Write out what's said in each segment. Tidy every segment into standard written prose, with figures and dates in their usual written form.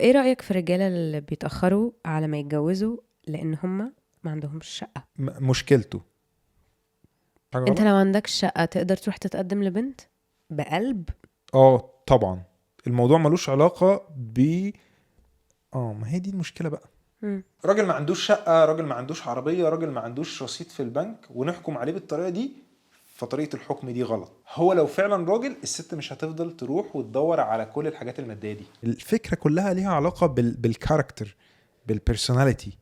ايه رأيك في الرجالة اللي بيتأخروا على ما يتجوزوا لان هم ما عندهمش شقة؟ مشكلته حاجة انت غلط. لو عندكش شقة تقدر تروح تتقدم لبنت بقلب؟ طبعا الموضوع ملوش علاقة ما هي دي المشكلة بقى. مم. راجل ما عندوش شقة، راجل ما عندوش عربية، راجل ما عندوش رصيد في البنك ونحكم عليه بالطريقة دي، فطريقة الحكم دي غلط. هو لو فعلا راجل، الست مش هتفضل تروح وتدور على كل الحاجات المادية دي. الفكرة كلها ليها علاقة بالكاركتر، بالبرسوناليتي،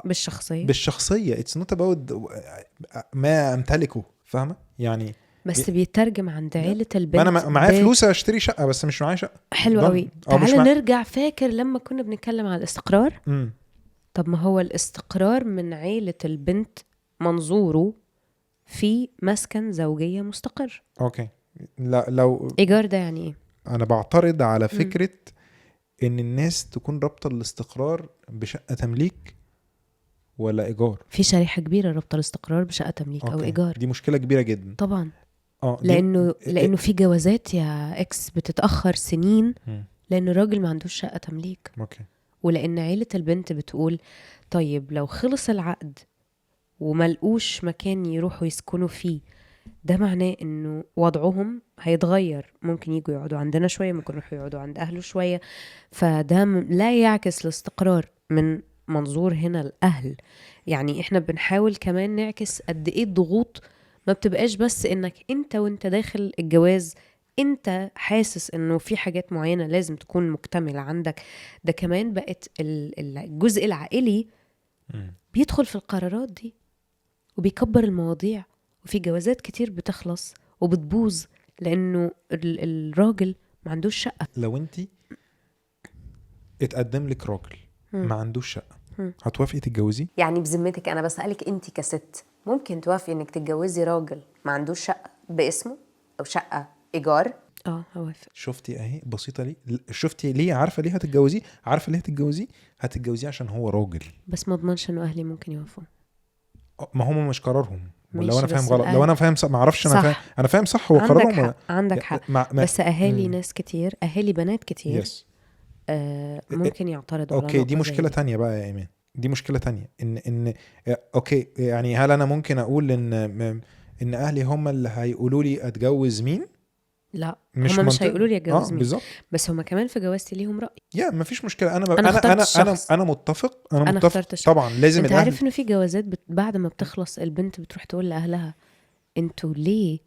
بالشخصية. بالشخصية. it's not about ما امتلكه، فاهمة يعني؟ بس بيترجم عند عيلة ما البنت انا معايا فلوس اشتري شقة بس مش معايا شقة. حلو قوي. مش تعال نرجع، فاكر لما كنا بنتكلم على الاستقرار؟ مم. طب ما هو الاستقرار من عيلة البنت منظوره في مسكن زوجية مستقر. اوكي. لا لو ايجار ده يعني ايه؟ انا بعترض على فكرة ان الناس تكون رابطة الاستقرار بشقة تمليك ولا ايجار. في شريحة كبيرة رابطة الاستقرار بشقة تمليك او ايجار. دي مشكلة كبيرة جدا طبعا. دي لانه في جوازات يا اكس بتتأخر سنين لان الراجل ما عندوش شقة تمليك. اوكي. ولان عيلة البنت بتقول طيب لو خلص العقد وملقوش مكان يروحوا يسكنوا فيه، ده معناه انه وضعهم هيتغير، ممكن يجوا يقعدوا عندنا شوية، ممكن يروحوا يقعدوا عند اهله شوية. فده لا يعكس الاستقرار من منظور هنا الاهل. يعني احنا بنحاول كمان نعكس قد ايه الضغوط ما بتبقاش بس انك انت وانت داخل الجواز انت حاسس انه في حاجات معينة لازم تكون مكتملة عندك. ده كمان بقت الجزء العائلي بيدخل في القرارات دي وبيكبر المواضيع. وفي جوازات كتير بتخلص وبتبوظ لانه الراجل ما عندوش شقة. لو انتي اتقدم لك راجل ما عندوش شقة، هتوافقي تتجوزي؟ يعني بذمتك انا بسألك انت كست ممكن توافقي انك تتجوزي راجل ما عندوش شقة باسمه او شقة ايجار؟ هوافق. شفتي اهي بسيطة ليه؟ شفتي ليه؟ عارفة ليه هتتجوزي؟ عارفة ليه هتتجوزيه عشان هو راجل. بس ما اضمنش انه اهلي ممكن يوافقوا. ما هم مش قرارهم. لو انا فاهم بس غلط، لو انا فاهم صح، ما اعرفش. انا فاهم صح، هو قرارهم ولا عندك حق. بس اهالي ناس كتير، اهالي بنات كتير ممكن يعترضوا على اوكي. دي مشكلة تانية بقى يا ايمان. دي مشكلة تانية ان اوكي، يعني هل انا ممكن اقول ان اهلي هم اللي هيقولوا لي اتجوز مين؟ لا، هم مش هيقولوا لي اتجوز مين. بالظبط. بس هم كمان في جوازتي ليهم رأي. ما فيش مشكلة. انا انا متفق. اخترت طبعا لازم انت الاهل. عارف انه في جوازات بعد ما بتخلص البنت بتروح تقول لاهلها انتوا ليه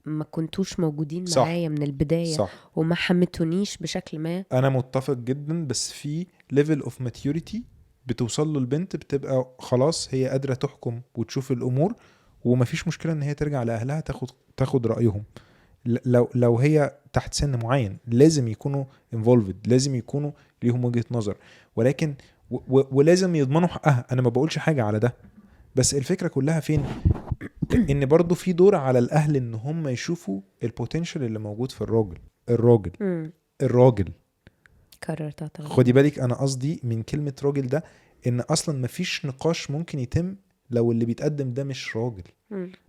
ما كنتوش موجودين معايا من البداية؟ صح. وما حمتونيش بشكل ما. انا متفق جدا، بس في level of maturity بتوصل له البنت، بتبقى خلاص هي قادرة تحكم وتشوف الامور، ومفيش مشكلة ان هي ترجع لاهلها تاخد رأيهم. لو هي تحت سن معين لازم يكونوا involved، لازم يكونوا ليهم وجهة نظر، ولكن ولازم يضمنوا حقها. انا ما بقولش حاجة على ده، بس الفكرة كلها فين؟ ان برضو في دور على الاهل ان هم يشوفوا البوتنشال اللي موجود في الراجل. كررت. خدي بالك، انا قصدي من كلمة راجل ده ان اصلا مفيش نقاش ممكن يتم لو اللي بيتقدم ده مش راجل.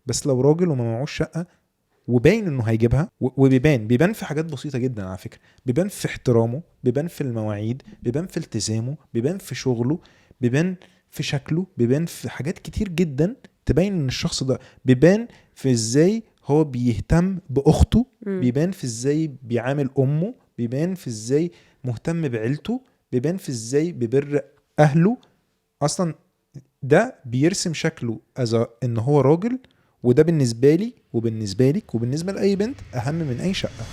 بس لو راجل وما معهوش شقة وباين انه هيجيبها، وبيبان في حاجات بسيطة جدا على فكرة. بيبان في احترامه، بيبان في المواعيد، بيبان في التزامه، بيبان في شغله، بيبان في شكله، بيبان في حاجات كتير جدا تبين ان الشخص ده. بيبان في ازاي هو بيهتم باخته، بيبان في ازاي بيعامل امه، بيبان في ازاي مهتم بعيلته، بيبان في ازاي بيبر اهله. اصلا ده بيرسم شكله ان هو راجل، وده بالنسبة لي وبالنسبة لك وبالنسبة لأي بنت أهم من أي شقة.